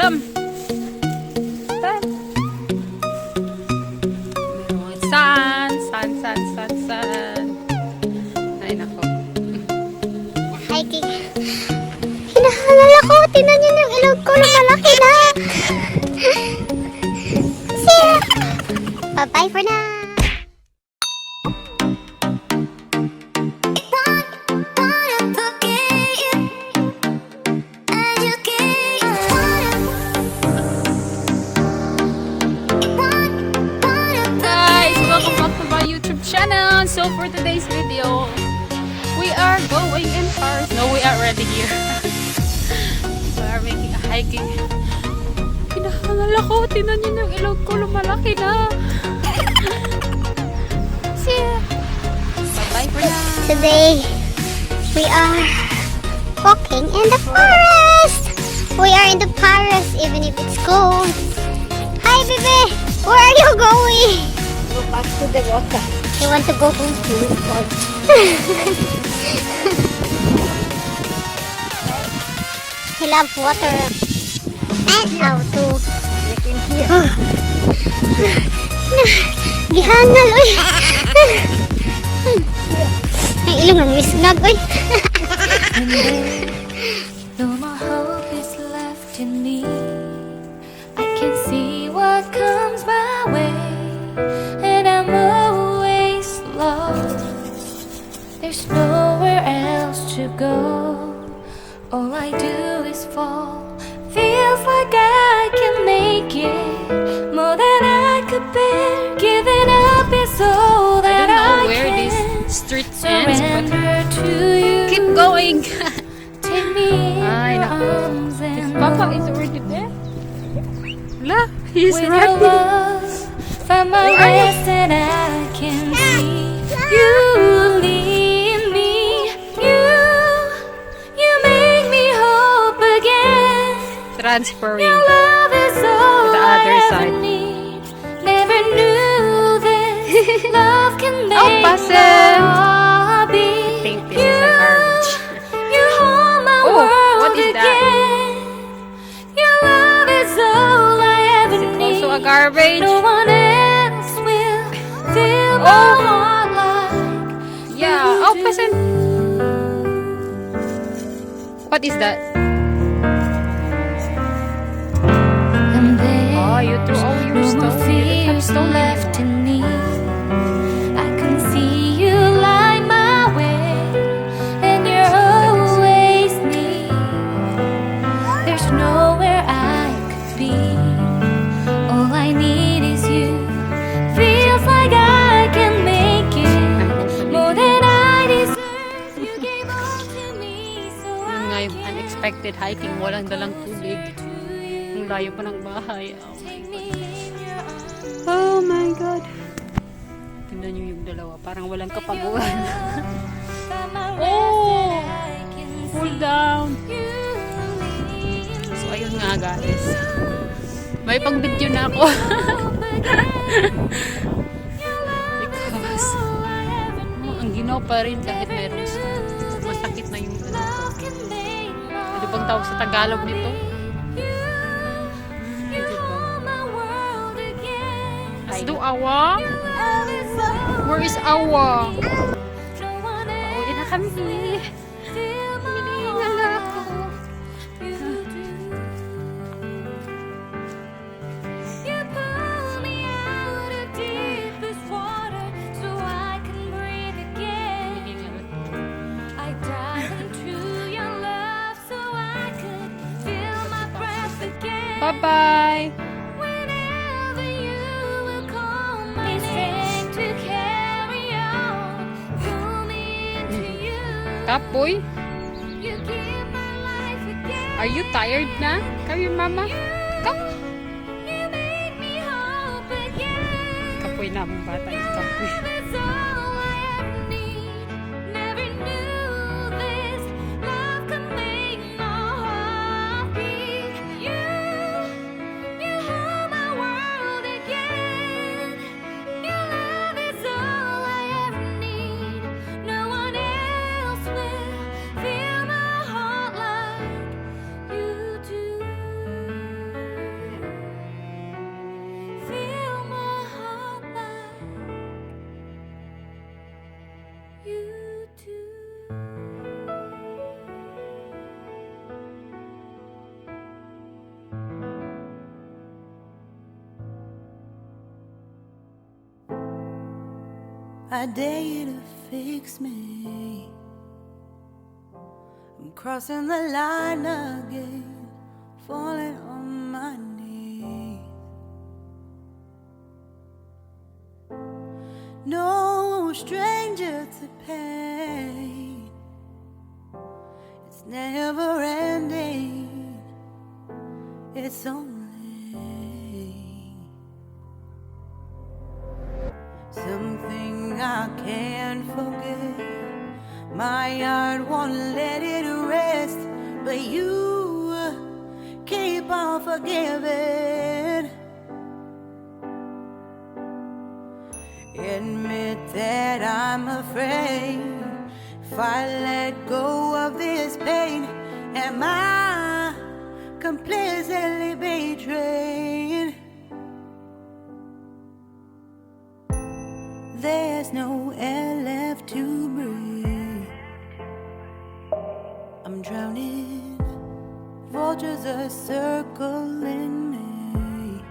Come. Sun. Sun. Sun, sun, sun, sun. Ay, nako. Hiking. Hinahangal ako. Tingnan niyo yung ilog ko. Lumalaki na. See ya. Bye-bye for now. Channel. So for today's video, we are going in Paris. No, we are already here. We are making a hiking. Pinahangal ako. Tingnan niyo yung ilog ko. Lumalaki na. See ya. Bye-bye for now. Today, we are walking in the forest. We are in the Paris even if it's cold. Hi, baby. Where are you going? Go back to the water. You want to go home too? He loves water. And how to. Gihangal, uy. Ay, ilong ang misngag, uy. No more hope is left in me. I can see what comes my way, and I'm always lost. There's nowhere else to go. All I do is fall. Feels like I can make it more than I could bear. Giving up is all that I don't know I where can. this street ends, but Surrender to you. keep going. Take me in Ay, your naku. arms His and papa is already there. La, he's with your running. love, find my Where are you? rest and I can see you lead me. You make me hope again. Transferring. Your love is all the I other ever side. need. Never knew this love can make Oh, my Pasen. heart I beat. think this is a garbage. You hold my Oh, world what is that? again. Your love is all I ever need. Also a garbage. No one else will fill my heart like Yeah. you Oh, do. Pasen. What is that? And there's Oh, you threw all your no more stone. You don't have fears stone left anymore. in me. I can see you light my way, and you're always near. There's nowhere I could be. All I need is you. Feels like I can make it more than I deserve. You gave all to me, so Yun nga yung I unexpected hiking. Walang dalang tubig. Ang layo pa ng bahay. Oh my God. Tingnan nyo yung dalawa. Parang walang kapaguan. Oh! Pull down. So, ayun nga guys. May pang video na ako. Because, ang ginaw pa rin kahit mayroong masakit na yung ano bang tawag sa Tagalog nito? Let's do awa. Where is awa? Pauwi na kami. Hinala ako. Bye-bye. Kapoy, are you tired na? Come here, mama. Come. Kapoy na ang bata yung kapoy. I dare you to fix me. I'm crossing the line again, falling on my knees. No stranger to pain, it's never ending, it's only something I can't forget. My heart won't let it rest, but you keep on forgiving. Admit that I'm afraid. If I let go of this pain, am I completely betrayed? There's no air left to breathe. I'm drowning. Vultures are circling me.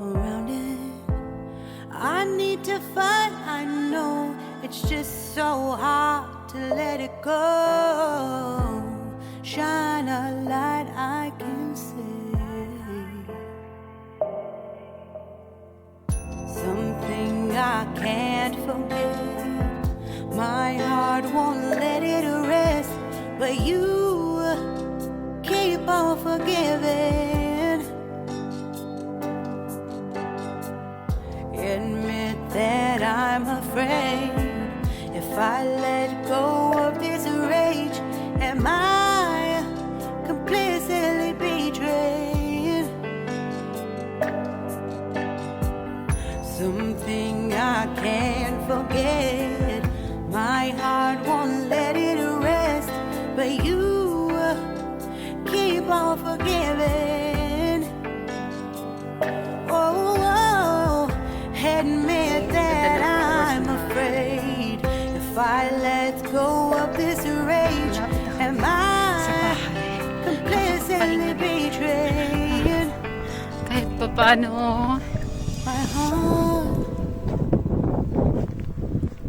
Around it, I need to fight. I know it's just so hard to let it go. Shine a light I can see. Something I can't forget. My heart won't let it rest, but you keep on forgiving. Admit that I'm afraid. If I let go of this rage, am I completely betrayed? Something I can't forget. My heart won't let it rest, but you keep on forgiving. Oh, admit that I'm afraid. If I let go of this rage, am I completely betrayed? Kahit pa paano. My heart,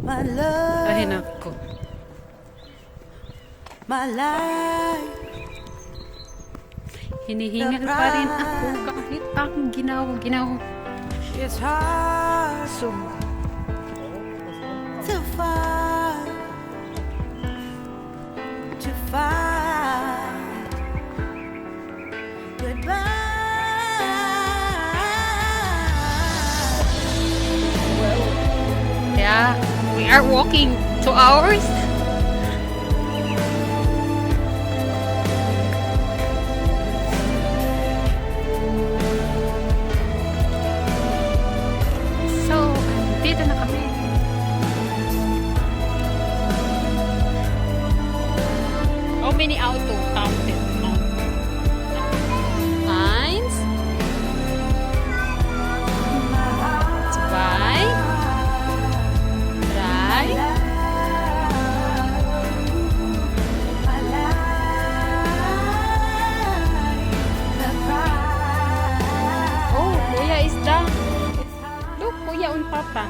my love, Ay, nako. my life. Hinihingal pa rin ako kahit ang ginaw. It's hard So, to fight, goodbye. yeah, we are walking 2 hours. So, dito na kami. How many auto counted? No. Eins, zwei, drei, oh, Kuya is done. Look, Kuya and Papa.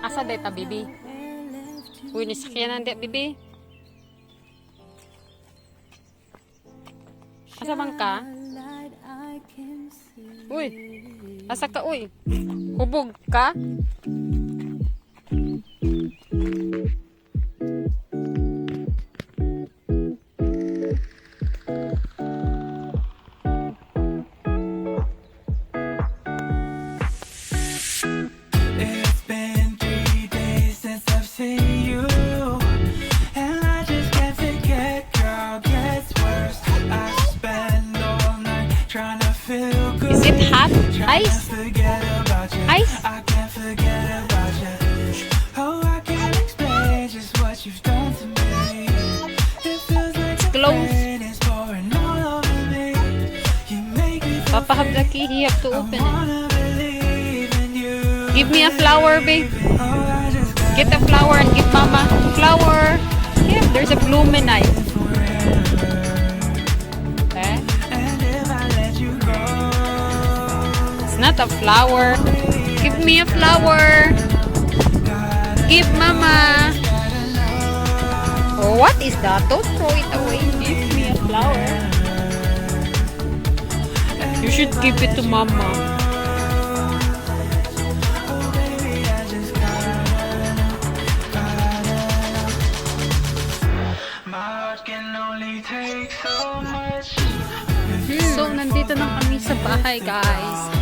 Asa data, bibi? Uy, nisakyanan dito, bibi. Asa bang ka? Uy, asa ka, uy? Hubog ka? It's been 3 days since I've seen you, and I just can't forget, girl, gets worse. I spend all night trying to feel good. Is it hot? Trying Ice? to forget about you. Ice? I can't forget about you. Oh, I can't explain just what you've done to me. It feels like the close. rain is pouring all over me. You make me feel Papa have the key. He have to I open it. wanna believe in you. Give me a flower, babe. Oh, I just Get a flower and give mama flower. Yeah, there's a bloom in it. Eh? It's not a flower. Give me a flower. Give mama. Oh, what is that? Don't throw it away. Give me a flower. You should give it to mama. So, nandito na kami sa bahay, guys.